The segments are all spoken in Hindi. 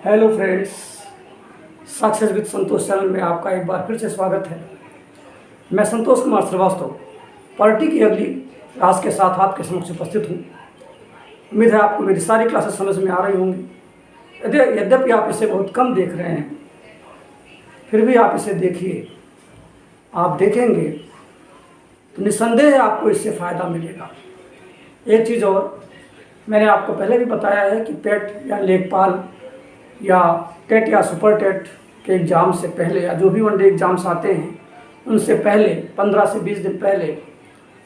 Hello friends, success with Santosh channel में आपका एक बार फिर से स्वागत है। मैं संतोष कुमार श्रीवास्तव पॉलिटी की अगली क्लास के साथ आपके समक्ष उपस्थित हूँ। उम्मीद है आपको मेरी सारी क्लासेस समझ में आ रही होंगी। यद्यपि आप इसे बहुत कम देख रहे हैं, फिर भी आप इसे देखिए। आप देखेंगे तो निस्संदेह आपको इससे फ़ायदा मिलेगा। एक चीज़ और, मैंने आपको पहले भी बताया है कि पेट या लेखपाल या टेट या सुपर टेट के एग्ज़ाम से पहले या जो भी वनडे एग्ज़ाम्स आते हैं उनसे पहले 15 से 20 दिन पहले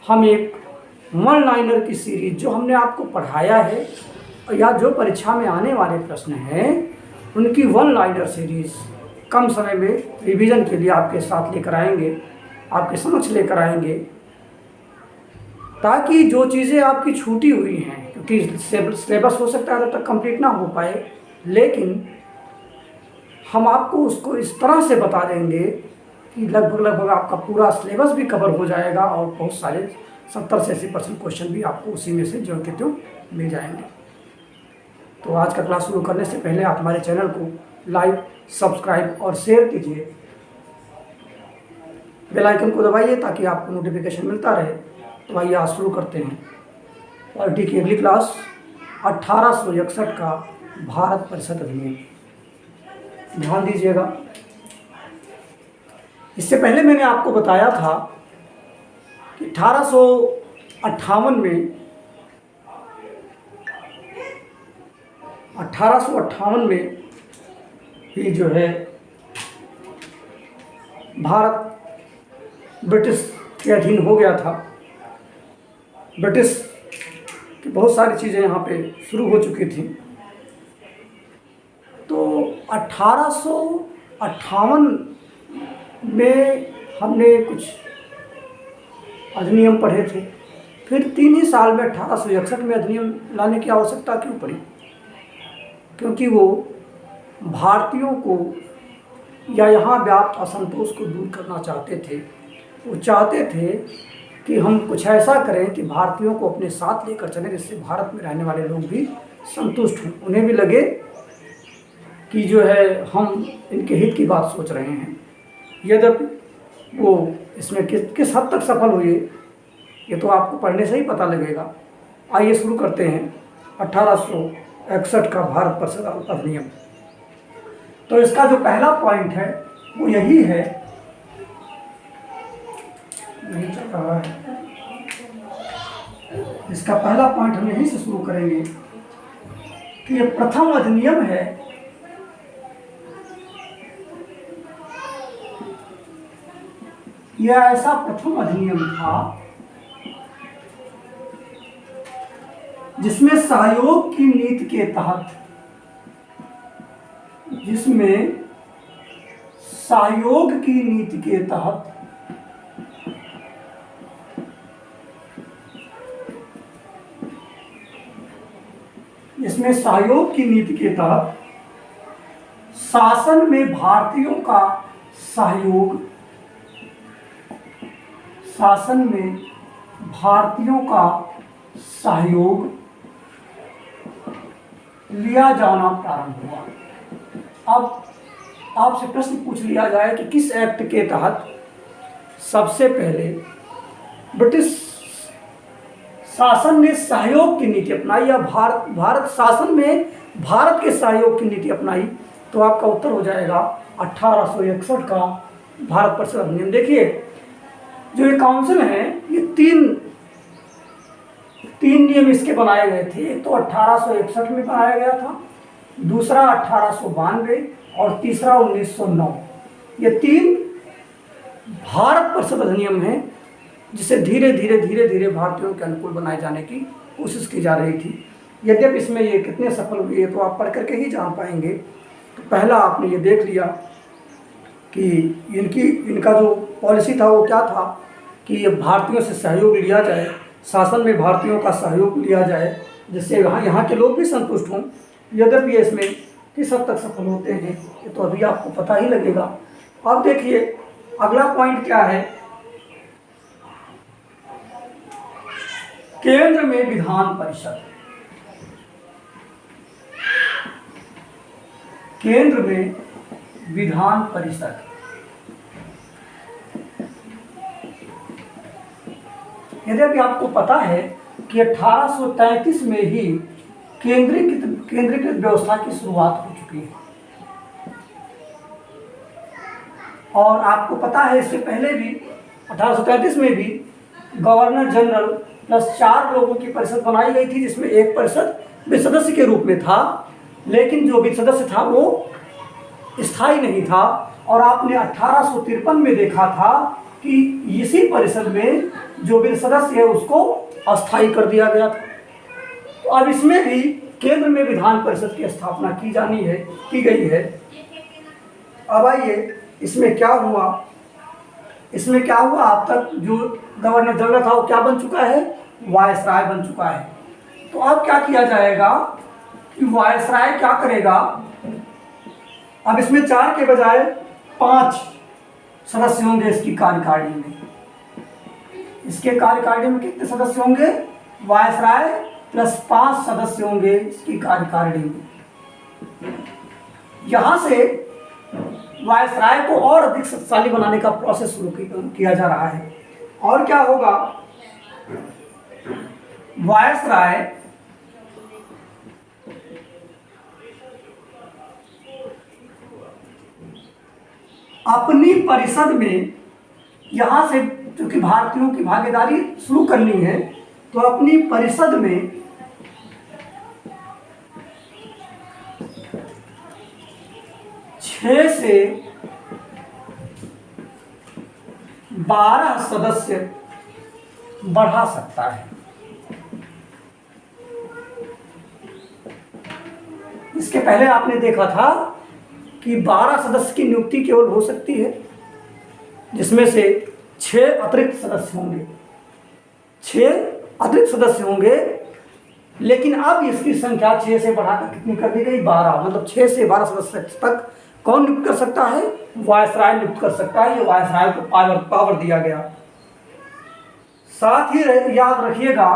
हम एक वन लाइनर की सीरीज जो हमने आपको पढ़ाया है या जो परीक्षा में आने वाले प्रश्न हैं उनकी वन लाइनर सीरीज़ कम समय में रिवीजन के लिए आपके साथ लेकर आएंगे, आपके समक्ष लेकर आएंगे, ताकि जो चीज़ें आपकी छूटी हुई हैं, क्योंकि सिलेबस हो सकता है तब तक कंप्लीट ना हो पाए, लेकिन हम आपको उसको इस तरह से बता देंगे कि लगभग आपका पूरा सिलेबस भी कवर हो जाएगा और बहुत सारे 70 से 80% क्वेश्चन भी आपको उसी में से जो के त्यों मिल जाएंगे। तो आज का क्लास शुरू करने से पहले आप हमारे चैनल को लाइक, सब्सक्राइब और शेयर कीजिए। बेल आइकन को दबाइए ताकि आपको नोटिफिकेशन मिलता रहे। तो आइए आज शुरू करते हैं पॉलिटी की अगली क्लास 1861 का भारत परिषद अधिनियम। ध्यान दीजिएगा, इससे पहले मैंने आपको बताया था कि 1858 में ही जो है भारत ब्रिटिश के अधीन हो गया था। ब्रिटिश की बहुत सारी चीज़ें यहाँ पे शुरू हो चुकी थी। तो 1858 में हमने कुछ अधिनियम पढ़े थे। फिर 3 ही साल में 1861 में अधिनियम लाने की आवश्यकता क्यों पड़ी? क्योंकि वो भारतीयों को या यहाँ व्याप्त असंतोष को दूर करना चाहते थे। वो चाहते थे कि हम कुछ ऐसा करें कि भारतीयों को अपने साथ लेकर चलें, जिससे भारत में रहने वाले लोग भी संतुष्ट हों, उन्हें भी लगे कि जो है हम इनके हित की बात सोच रहे हैं। यद्यपि वो इसमें किस हद तक सफल हुए ये तो आपको पढ़ने से ही पता लगेगा। आइए शुरू करते हैं 1861 का भारत परिषद अधिनियम। तो इसका जो पहला पॉइंट है वो यही है, नहीं चल रहा है, इसका पहला पॉइंट हम यहीं से शुरू करेंगे कि ये प्रथम अधिनियम है यह ऐसा प्रथम अधिनियम था जिसमें सहयोग की नीति के तहत सहयोग की नीति के तहत शासन में भारतीयों का सहयोग लिया जाना प्रारंभ हुआ। अब आपसे प्रश्न पूछ लिया जाए कि किस एक्ट के तहत सबसे पहले ब्रिटिश शासन ने सहयोग की नीति अपनाई या भारत शासन में भारत के सहयोग की नीति अपनाई? तो आपका उत्तर हो जाएगा 1861 का भारत परिषद अधिनियम। देखिए, जो ये काउंसिल है ये तीन नियम इसके बनाए गए थे। एक तो 1861 में बनाया गया था, दूसरा 1892 और तीसरा 1909। ये 3 भारत परिषद अधिनियम है जिसे धीरे धीरे भारतीयों के अनुकूल बनाए जाने की कोशिश की जा रही थी। यद्यपि इसमें ये कितने सफल हुए तो आप पढ़ करके ही जान पाएंगे। तो पहला आपने ये देख लिया कि इनका जो पॉलिसी था वो क्या था कि ये भारतीयों से सहयोग लिया जाए, शासन में भारतीयों का सहयोग लिया जाए, जिससे यहाँ के लोग भी संतुष्ट हों। यद्यपि ये इसमें किस हद तक सफल होते हैं ये तो अभी आपको पता ही लगेगा। अब देखिए अगला पॉइंट क्या है, केंद्र में विधान परिषद। केंद्र में विधान परिषद। यद्यपि आपको पता है कि 1833 में ही केंद्रीकृत व्यवस्था की शुरुआत हो चुकी है, और आपको पता है इससे पहले भी 1833 में भी गवर्नर जनरल प्लस 4 लोगों की परिषद बनाई गई थी, जिसमें एक परिषद वित्त सदस्य के रूप में था, लेकिन जो वित्त सदस्य था वो स्थायी नहीं था। और आपने 1853 में देखा था कि इसी परिषद में जो वित्त सदस्य है उसको अस्थायी कर दिया गया था। तो अब इसमें भी केंद्र में विधान परिषद की स्थापना की गई है। अब आइए इसमें क्या हुआ। अब तक जो गवर्नर जनरल था वो क्या बन चुका है, वायसराय बन चुका है। तो अब क्या किया जाएगा कि वायसराय क्या करेगा, अब इसमें 4 के बजाय 5 सदस्य होंगे इसकी कार्यकारिणी में। इसके कार्यकारिणी में कितने सदस्य होंगे, वायसराय प्लस 5 सदस्य होंगे इसकी कार्यकारिणी में। यहां से वायसराय को और अधिक शक्तिशाली बनाने का प्रोसेस शुरू किया जा रहा है। और क्या होगा, वायसराय अपनी परिषद में, यहां से चूंकि भारतीयों की भागीदारी शुरू करनी है, तो अपनी परिषद में 6 से 12 सदस्य बढ़ा सकता है। इसके पहले आपने देखा था कि 12 सदस्य की नियुक्ति केवल हो सकती है, जिसमें से 6 अतिरिक्त सदस्य होंगे। 6 अतिरिक्त सदस्य होंगे, लेकिन अब इसकी संख्या 6 से बढ़ाकर कितनी कर दी गई, 12। मतलब 6 से 12 सदस्य तक कौन नियुक्त कर सकता है, वायसराय नियुक्त कर सकता है। ये वायसराय को पावर दिया गया। साथ ही याद रखिएगा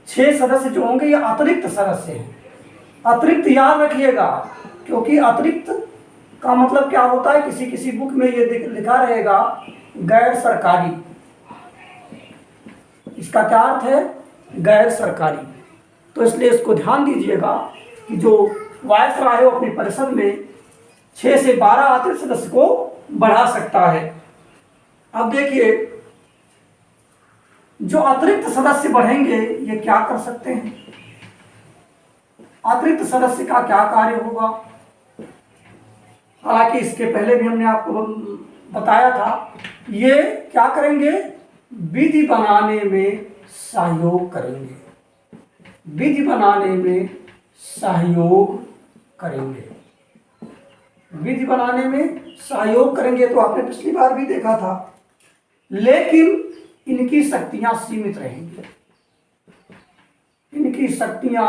6 सदस्य जो होंगे ये अतिरिक्त सदस्य हैं। अतिरिक्त याद रखिएगा, क्योंकि अतिरिक्त का मतलब क्या होता है, किसी बुक में ये लिखा रहेगा गैर सरकारी। इसका क्या अर्थ है, गैर सरकारी। तो इसलिए इसको ध्यान दीजिएगा कि जो वायसराय है अपनी परिषद में 6 से 12 अतिरिक्त सदस्य को बढ़ा सकता है। अब देखिए जो अतिरिक्त सदस्य बढ़ेंगे ये क्या कर सकते हैं, अतिरिक्त सदस्य का क्या कार्य होगा। हालांकि इसके पहले भी हमने आपको बताया था, ये क्या करेंगे, विधि बनाने में सहयोग करेंगे। विधि बनाने में सहयोग करेंगे। विधि बनाने में सहयोग करेंगे तो आपने पिछली बार भी देखा था, लेकिन इनकी शक्तियां सीमित रहेंगी। इनकी शक्तियां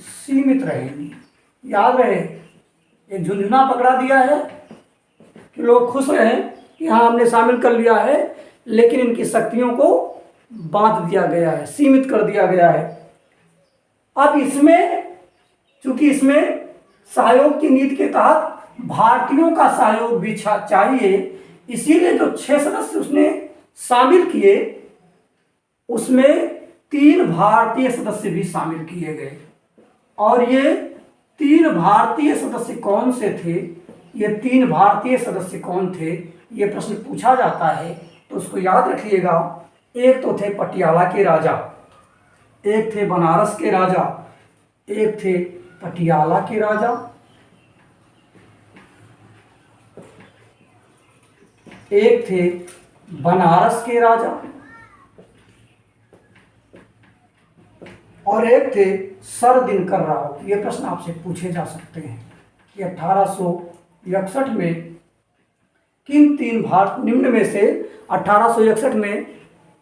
सीमित रहेंगी। याद रहे, एक झुंझुना पकड़ा दिया है कि लोग खुश रहे कि हाँ हमने शामिल कर लिया है, लेकिन इनकी शक्तियों को बांध दिया गया है, सीमित कर दिया गया है। अब इसमें चूंकि इसमें सहयोग की नीति के तहत भारतीयों का सहयोग भी चाहिए, इसीलिए जो 6 सदस्य उसने शामिल किए उसमें 3 भारतीय सदस्य भी शामिल किए गए। और ये 3 भारतीय सदस्य कौन से थे, ये 3 भारतीय सदस्य कौन थे, ये प्रश्न पूछा जाता है, तो उसको याद रखिएगा। एक तो थे पटियाला के राजा, एक थे बनारस के राजा, एक थे पटियाला के राजा, एक थे बनारस के राजा, और एक थे सर दिनकर राव। ये प्रश्न आपसे पूछे जा सकते हैं कि 1861 में किन 3 निम्न में से 1861 में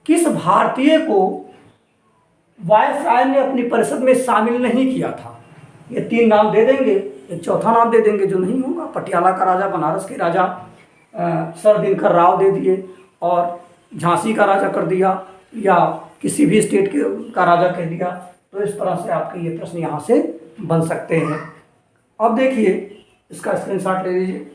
किस भारतीय को वायसराय ने अपनी परिषद में शामिल नहीं किया था। ये 3 नाम दे देंगे, एक चौथा नाम दे देंगे जो नहीं होगा। पटियाला का राजा, बनारस के राजा, सर दिनकर राव दे दिए, और झांसी का राजा कर दिया, या किसी भी स्टेट का राजा कह दिया। तो इस तरह से आपके ये प्रश्न यहाँ से बन सकते हैं। अब देखिए इसका स्क्रीनशॉट ले लीजिए।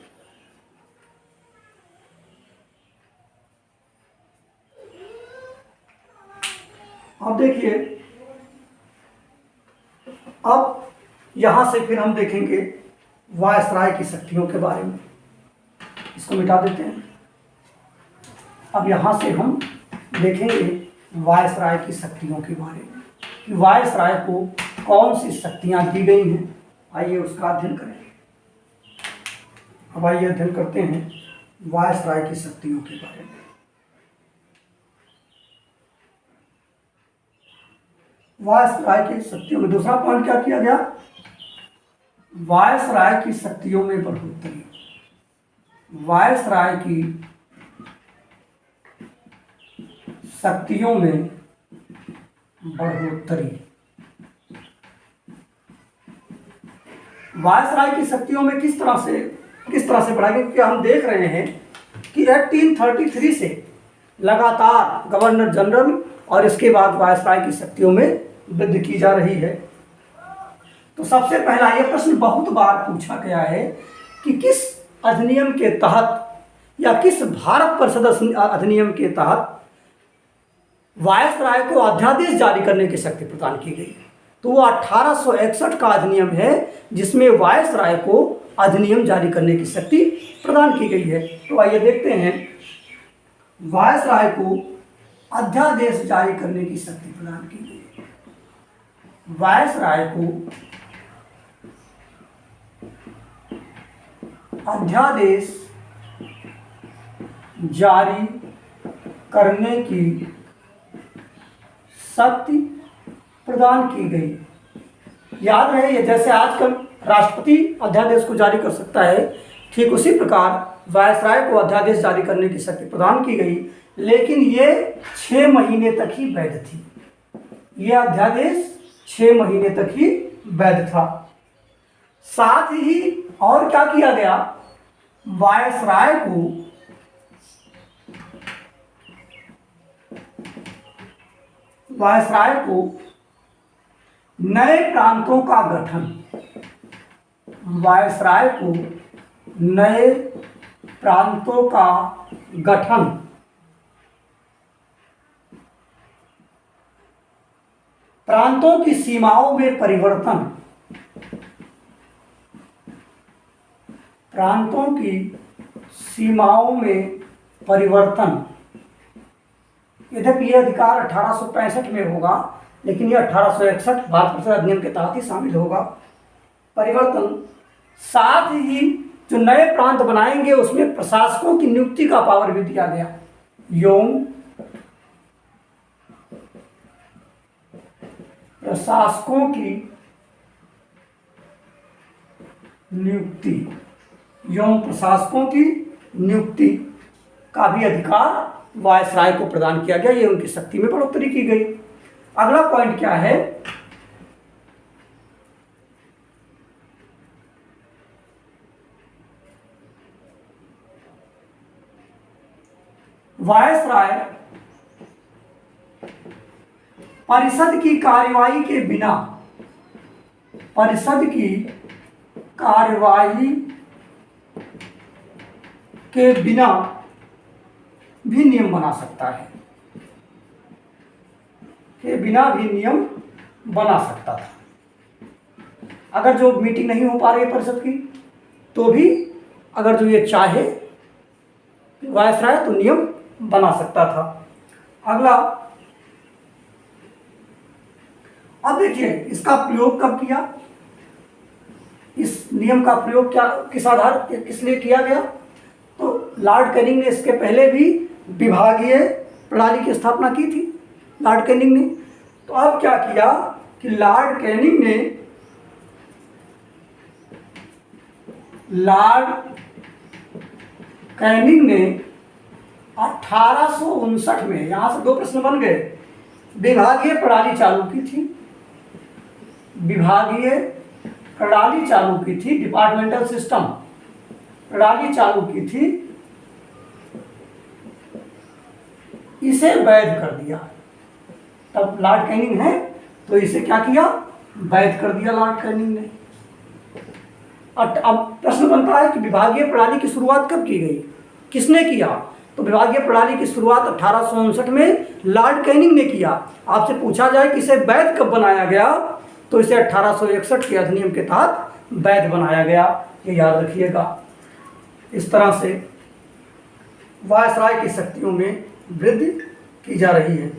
अब देखिए, अब यहां से फिर हम देखेंगे वायसराय की शक्तियों के बारे में। इसको मिटा देते हैं। अब यहां से हम देखेंगे वायसराय की शक्तियों के बारे में कि वायसराय को कौन सी शक्तियां दी गई हैं। आइए उसका अध्ययन करें। अब आइए अध्ययन करते हैं वायसराय की शक्तियों के बारे में। वायसराय की शक्तियों में दूसरा पॉइंट क्या किया गया? वायसराय की शक्तियों में बढ़ोतरी। वायसराय की शक्तियों में बढ़ोतरी। वायसराय की शक्तियों में किस तरह से बढ़ाएंगे? क्योंकि हम देख रहे हैं कि 1833 से लगातार गवर्नर जनरल और इसके बाद वायसराय की शक्तियों में वृद्धि की जा रही है। तो सबसे पहला यह प्रश्न बहुत बार पूछा गया है कि किस अधिनियम के तहत या किस भारत परिषद अधिनियम के तहत वायसराय को अध्यादेश जारी करने की शक्ति प्रदान की गई। तो वो 1861 का अधिनियम है जिसमें वायसराय को अधिनियम जारी करने की शक्ति प्रदान की गई है। तो आइए देखते हैं वायसराय को अध्यादेश जारी करने की शक्ति प्रदान की गई है। वायसराय को अध्यादेश जारी करने की शक्ति प्रदान की गई। याद रहे, जैसे आजकल राष्ट्रपति अध्यादेश को जारी कर सकता है, ठीक उसी प्रकार वायसराय को अध्यादेश जारी करने की शक्ति प्रदान की गई। लेकिन ये 6 महीने तक ही वैध थी। ये अध्यादेश 6 महीने तक ही वैध था। साथ ही और क्या किया गया? वायसराय को नए प्रांतों का गठन। वायसराय को नए प्रांतों का गठन, प्रांतों की सीमाओं में परिवर्तन, प्रांतों की सीमाओं में परिवर्तन। यद्यपि यह अधिकार 1865 में होगा, लेकिन यह 1861 भारत परिषद अधिनियम के तहत ही शामिल होगा। परिवर्तन, साथ ही जो नए प्रांत बनाएंगे उसमें प्रशासकों की नियुक्ति का पावर भी दिया गया। यौन प्रशासकों की नियुक्ति, यौन प्रशासकों की नियुक्ति का भी अधिकार वायसराय को प्रदान किया गया। ये उनकी शक्ति में बढ़ोतरी की गई। अगला पॉइंट क्या है? वायसराय परिषद की कार्यवाही के बिना, परिषद की कार्यवाही के बिना भी नियम बना सकता है। के बिना भी नियम बना सकता था। अगर जो मीटिंग नहीं हो पा रही है परिषद की, तो भी अगर जो ये चाहे वायसराय तो नियम बना सकता था। अगला, अब देखिए इसका प्रयोग कब किया? इस नियम का प्रयोग क्या, किस आधार, किस लिए किया गया? तो लॉर्ड कैनिंग ने इसके पहले भी विभागीय प्रणाली की स्थापना की थी, लॉर्ड कैनिंग ने। तो अब क्या किया कि लॉर्ड कैनिंग ने 1859 में, यहां से 2 प्रश्न बन गए, विभागीय प्रणाली चालू की थी। विभागीय प्रणाली चालू की थी, डिपार्टमेंटल सिस्टम प्रणाली चालू की थी, इसे वैध कर दिया। तब लॉर्ड कैनिंग है तो इसे क्या किया? वैध कर दिया लॉर्ड कैनिंग ने। अब प्रश्न बनता है कि विभागीय प्रणाली की शुरुआत कब की गई, किसने किया? तो विभागीय प्रणाली की शुरुआत 1859 में लॉर्ड कैनिंग ने किया। आपसे पूछा जाए कि इसे वैध कब बनाया गया, तो इसे 1861 के अधिनियम के तहत वैध बनाया गया, ये याद रखिएगा। इस तरह से वायसराय की शक्तियों में वृद्धि की जा रही है।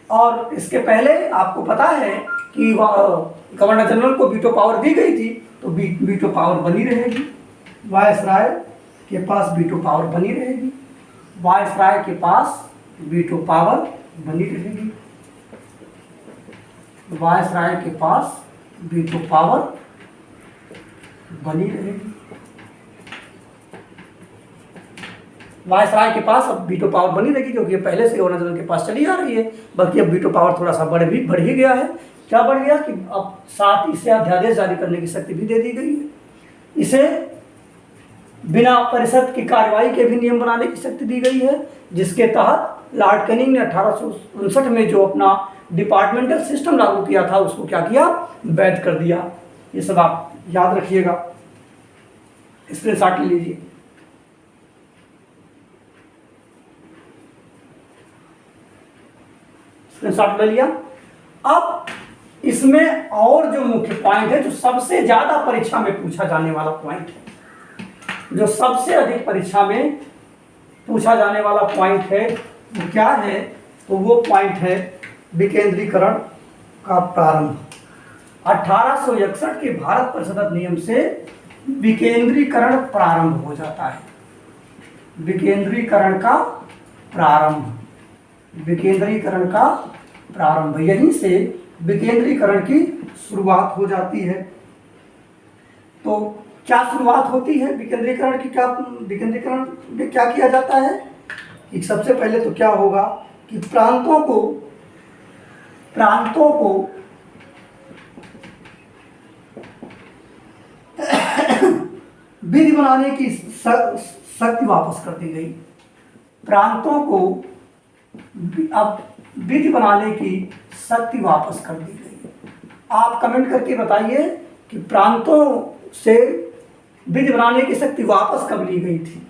और इसके पहले आपको पता है कि गवर्नर जनरल को वीटो पावर दी गई थी, तो वीटो पावर बनी रहेगी, वायसराय के पास वीटो पावर बनी रहेगी, वायसराय के पास वीटो पावर बनी रहेगी, वायसराय के पास वीटो पावर बनी रहेगी। वायसराय के पास अब वीटो पावर बनी रहेगी, क्योंकि ये पहले से गवर्नर जनरल के पास चली आ रही है, बल्कि अब वीटो पावर थोड़ा सा बढ़ ही गया है। क्या बढ़ गया कि अब साथ इसे अध्यादेश जारी करने की शक्ति भी दे दी गई है, इसे बिना परिषद की कार्रवाई के भी नियम बनाने की शक्ति दी गई है, जिसके तहत लॉर्ड कैनिंग ने 1859 में जो अपना डिपार्टमेंटल सिस्टम लागू किया था, उसको क्या किया, वैध कर दिया। ये सब आप याद रखिएगा, स्क्रीनशॉट ले लीजिए। स्क्रीनशॉट ले लिया। अब इसमें और जो मुख्य पॉइंट है, जो सबसे ज्यादा परीक्षा में पूछा जाने वाला पॉइंट है, जो सबसे अधिक परीक्षा में पूछा जाने वाला पॉइंट है, वो क्या है? तो वो पॉइंट है विकेंद्रीकरण का प्रारंभ। 1861 के भारत परिषद अधिनियम से विकेंद्रीकरण प्रारंभ हो जाता है। विकेंद्रीकरण का प्रारंभ, विकेंद्रीकरण का प्रारंभ, यहीं से विकेंद्रीकरण की शुरुआत हो जाती है। तो क्या शुरुआत होती है विकेंद्रीकरण की? क्या विकेंद्रीकरण में क्या किया जाता है कि सबसे पहले तो क्या होगा कि प्रांतों को विधि बनाने की शक्ति वापस कर दी गई। प्रांतों को अब विधि बनाने की शक्ति वापस कर दी गई। आप कमेंट करके बताइए कि प्रांतों से विधि बनाने की शक्ति वापस कब ली गई थी?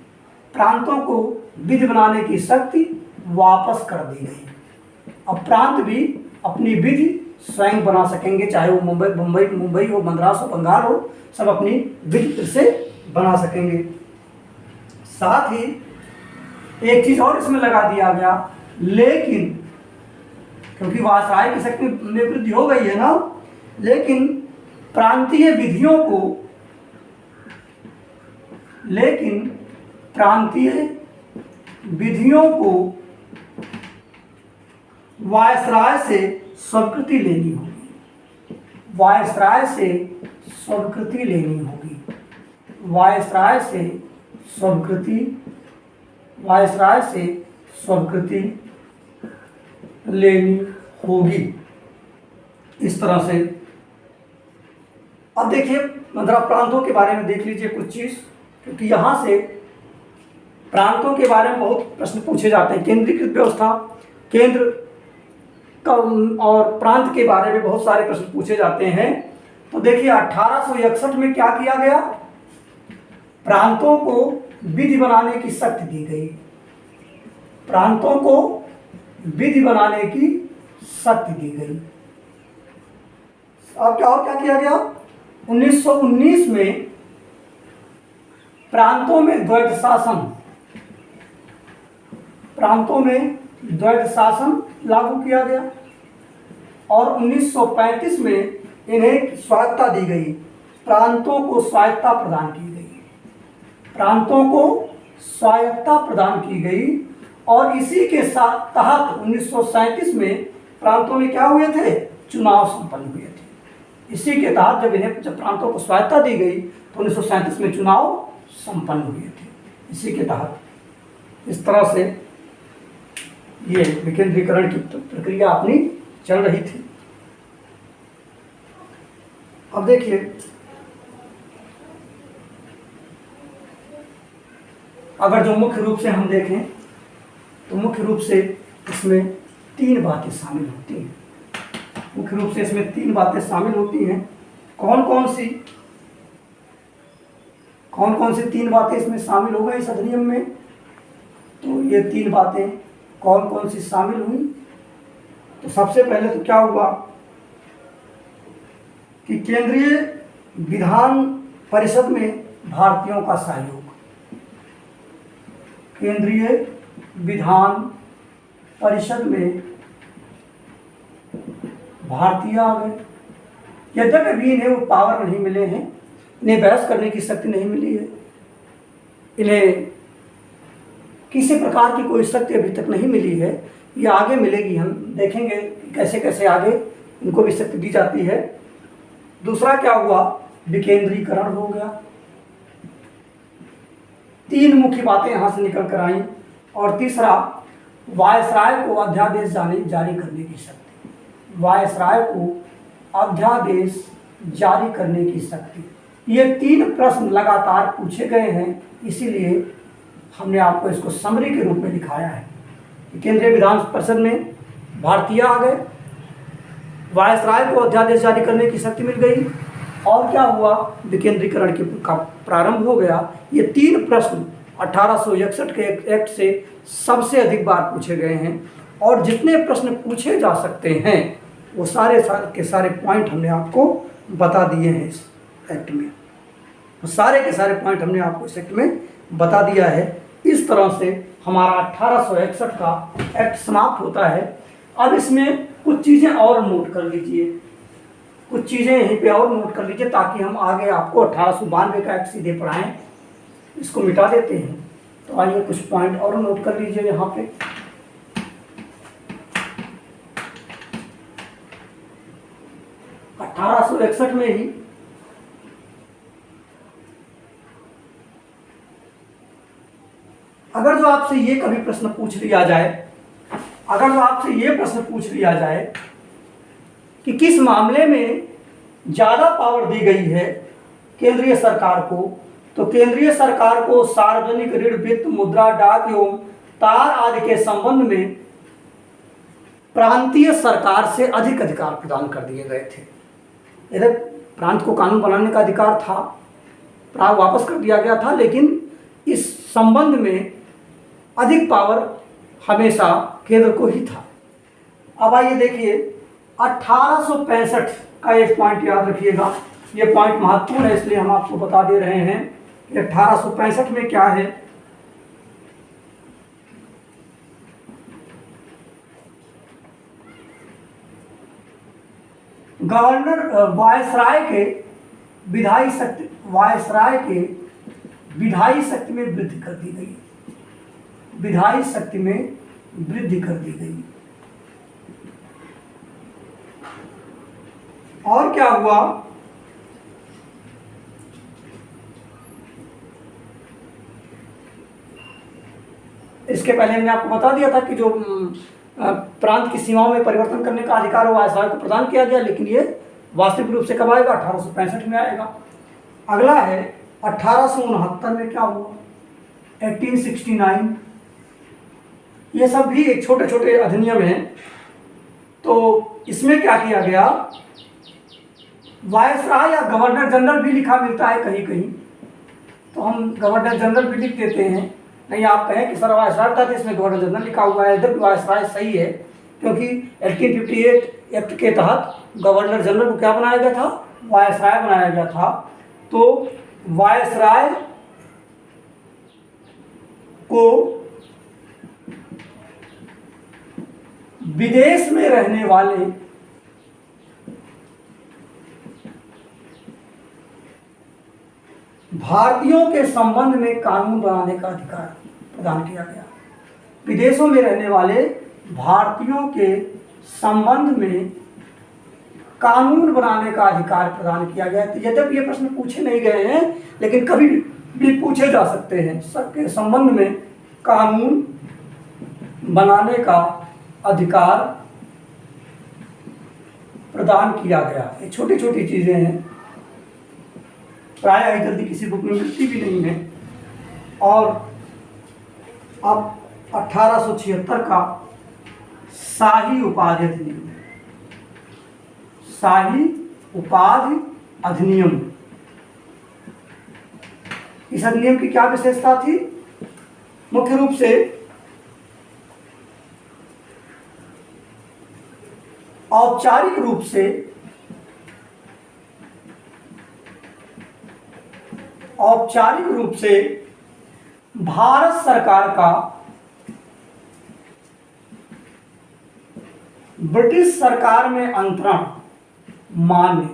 प्रांतों को विधि बनाने की शक्ति वापस कर दी गई। अब प्रांत भी अपनी विधि स्वयं बना सकेंगे, चाहे वो मुंबई हो, मद्रास हो, बंगाल हो, सब अपनी विधि फिर से बना सकेंगे। साथ ही एक चीज और इसमें लगा दिया गया, लेकिन क्योंकि वायसराय की शक्ति में वृद्धि हो गई है ना, लेकिन प्रांतीय विधियों को वायसराय से स्वीकृति लेनी होगी। वायसराय से स्वीकृति लेनी होगी। वायसराय से स्वीकृति लेनी होगी। इस तरह से अब देखिए, मद्रा प्रांतों के बारे में देख लीजिए कुछ चीज़, क्योंकि यहाँ से प्रांतों के बारे में बहुत प्रश्न पूछे जाते हैं। केंद्रीकृत व्यवस्था, केंद्र का और प्रांत के बारे में बहुत सारे प्रश्न पूछे जाते हैं। तो देखिए 1861 में क्या किया गया, प्रांतों को विधि बनाने की शक्ति दी गई। प्रांतों को विधि बनाने की शक्ति दी गई। अब क्या किया गया, 1919 में प्रांतों में द्वैध शासन लागू किया गया और 1935 में इन्हें स्वायत्तता दी गई। प्रांतों को स्वायत्तता प्रदान की गई। प्रांतों को स्वायत्तता प्रदान की गई और इसी के साथ तहत 1937 में प्रांतों में क्या हुए थे, चुनाव संपन्न हुए थे। इसी के तहत जब प्रांतों को स्वायत्तता दी गई तो 1937 में चुनाव संपन्न हुए थे। इसी के तहत इस तरह से ये विकेंद्रीकरण की प्रक्रिया अपनी चल रही थी। अब देखिए, अगर जो मुख्य रूप से हम देखें तो मुख्य रूप से इसमें तीन बातें शामिल होती हैं। मुख्य रूप से इसमें तीन बातें शामिल होती हैं। कौन कौन सी? कौन कौन सी 3 बातें इसमें शामिल हो गई इस अधिनियम में? तो ये 3 बातें कौन कौन सी शामिल हुई? तो सबसे पहले तो क्या हुआ कि केंद्रीय विधान परिषद में भारतीयों का सहयोग, केंद्रीय विधान परिषद में भारतीय आ गए। यद्यपि अभी इन्हें वो पावर नहीं मिले हैं, इन्हें बहस करने की शक्ति नहीं मिली है, इन्हें किसी प्रकार की कोई शक्ति अभी तक नहीं मिली है। ये आगे मिलेगी, हम देखेंगे कैसे कैसे आगे इनको भी शक्ति दी जाती है। दूसरा क्या हुआ? विकेंद्रीकरण हो गया। 3 मुख्य बातें यहाँ से निकल कर आई। और तीसरा, वायसराय को अध्यादेश जारी करने की शक्ति, वायसराय को अध्यादेश जारी करने की शक्ति। ये 3 प्रश्न लगातार पूछे गए हैं, इसीलिए हमने आपको इसको समरी के रूप में दिखाया है। केंद्रीय विधान परिषद में भारतीय आ गए, वायसराय को अध्यादेश जारी करने की शक्ति मिल गई, और क्या हुआ? विकेंद्रीकरण का प्रारंभ हो गया। ये 3 प्रश्न 1861 के एक्ट से सबसे अधिक बार पूछे गए हैं, और जितने प्रश्न पूछे जा सकते हैं वो सारे के सारे पॉइंट हमने आपको बता दिए हैं इस एक्ट में। वो सारे के सारे पॉइंट हमने आपको इस एक्ट में बता दिया है। इस तरह से हमारा 1861 का एक्ट समाप्त होता है। अब इसमें कुछ चीज़ें और नोट कर लीजिए, कुछ चीज़ें यहीं पे और नोट कर लीजिए, ताकि हम आगे आपको 1892 का एक्ट सीधे पढ़ाएं। इसको मिटा देते हैं। तो आइए कुछ पॉइंट और नोट कर लीजिए यहाँ पे। अठारह सौ 1861 में ही अगर जो आपसे ये कभी प्रश्न पूछ लिया जाए, अगर जो आपसे ये प्रश्न पूछ लिया जाए कि किस मामले में ज़्यादा पावर दी गई है केंद्रीय सरकार को, तो केंद्रीय सरकार को सार्वजनिक ऋण, वित्त, मुद्रा, डाक एवं तार आदि के संबंध में प्रांतीय सरकार से अधिक अधिकार प्रदान कर दिए गए थे। इधर प्रांत को कानून बनाने का अधिकार था, प्राग वापस कर दिया गया था, लेकिन इस संबंध में अधिक पावर हमेशा केंद्र को ही था। अब आइए देखिए 1865 का एक पॉइंट याद रखिएगा, ये पॉइंट महत्वपूर्ण है, इसलिए हम आपको बता दे रहे हैं कि 1865 में क्या है। गवर्नर वायसराय के विधायी शक्ति, वायसराय के विधायी शक्ति में वृद्धि कर दी गई, विधायी शक्ति में वृद्धि कर दी गई। और क्या हुआ? इसके पहले हमने आपको बता दिया था कि जो प्रांत की सीमाओं में परिवर्तन करने का अधिकार वायसराय को प्रदान किया गया, लेकिन ये वास्तविक रूप से कब आएगा? 1865 में आएगा। अगला है 1869 में क्या हुआ? 1869। ये सब भी एक छोटे छोटे अधिनियम हैं। तो इसमें क्या किया गया? वायसराय या गवर्नर जनरल भी लिखा मिलता है कहीं कहीं, तो हम गवर्नर जनरल भी लिख देते हैं। नहीं, आप कहें कि सर वायसराय था तो इसमें गवर्नर जनरल लिखा हुआ है, जब वायसराय सही है, क्योंकि 1858 एक्ट के तहत गवर्नर जनरल को क्या बनाया गया था? वायसराय बनाया गया था। तो वायसराय को विदेश में रहने वाले भारतीयों के संबंध में कानून बनाने का अधिकार प्रदान किया गया। विदेशों में रहने वाले भारतीयों के संबंध में कानून बनाने का अधिकार प्रदान किया गया। तो यद्यपि ये प्रश्न पूछे नहीं गए हैं, लेकिन कभी भी पूछे जा सकते हैं। सबके संबंध में कानून बनाने का अधिकार प्रदान किया गया। ये छोटी छोटी चीज़ें हैं, प्रायः जल्दी किसी बुक में मिलती भी नहीं है। और अब 1876 का शाही उपाधि अधिनियम, शाही उपाधि अधिनियम, इस अधिनियम की क्या विशेषता थी? मुख्य रूप से औपचारिक रूप से भारत सरकार का ब्रिटिश सरकार में अंतरण मान्य,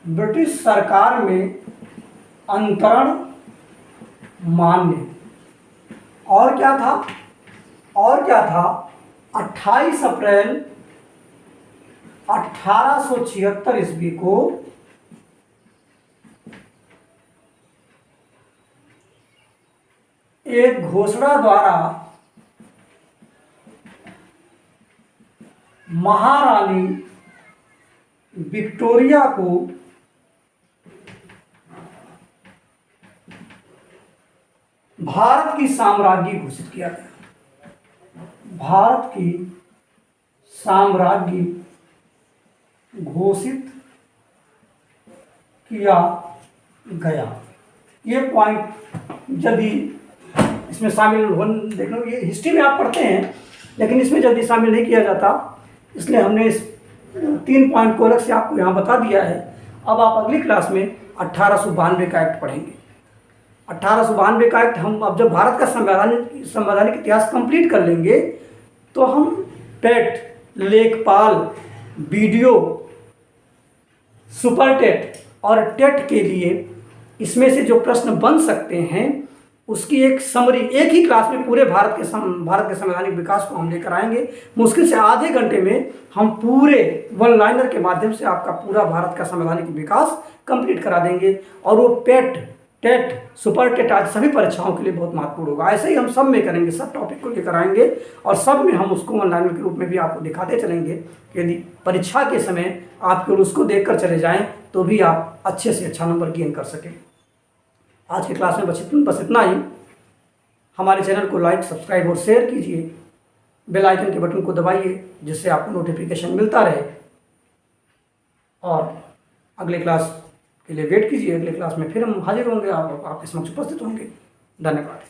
ब्रिटिश सरकार में अंतरण मान्य। और क्या था? 28 अप्रैल 1876 ईस्वी को एक घोषणा द्वारा महारानी विक्टोरिया को भारत की साम्राज्ञी घोषित किया गया। भारत की साम्राज्ञी घोषित किया गया। ये पॉइंट जल्दी इसमें शामिल देख लो, ये हिस्ट्री में आप पढ़ते हैं लेकिन इसमें जल्दी शामिल नहीं किया जाता, इसलिए हमने इस 3 पॉइंट को अलग से आपको यहाँ बता दिया है। अब आप अगली क्लास में 1892 का एक्ट पढ़ेंगे। 1892 का एक्ट हम अब जब भारत का संवैधानिक इतिहास कंप्लीट कर लेंगे तो हम टेट, लेखपाल, बीडीओ, सुपर टेट और टेट के लिए इसमें से जो प्रश्न बन सकते हैं उसकी एक समरी एक ही क्लास में पूरे भारत के संवैधानिक विकास को हम लेकर आएंगे। मुश्किल से आधे घंटे में हम पूरे वन लाइनर के माध्यम से आपका पूरा भारत का संवैधानिक विकास कंप्लीट करा देंगे और वो टेट, सुपर टेट आदि सभी परीक्षाओं के लिए बहुत महत्वपूर्ण होगा। ऐसे ही हम सब में करेंगे, सब टॉपिक को लेकर आएंगे और सब में हम उसको वन लाइनर के रूप में भी आपको दिखाते चलेंगे। यदि परीक्षा के समय आप केवल उसको देखकर चले जाएं तो भी आप अच्छे से अच्छा नंबर गेन कर सकें। आज की क्लास में बस इतना ही। हमारे चैनल को लाइक, सब्सक्राइब और शेयर कीजिए। बेल आइकन के बटन को दबाइए जिससे आपको नोटिफिकेशन मिलता रहे और अगले क्लास के लिए वेट कीजिए। अगले क्लास में फिर हम हाजिर होंगे, आपके समक्ष उपस्थित होंगे। धन्यवाद।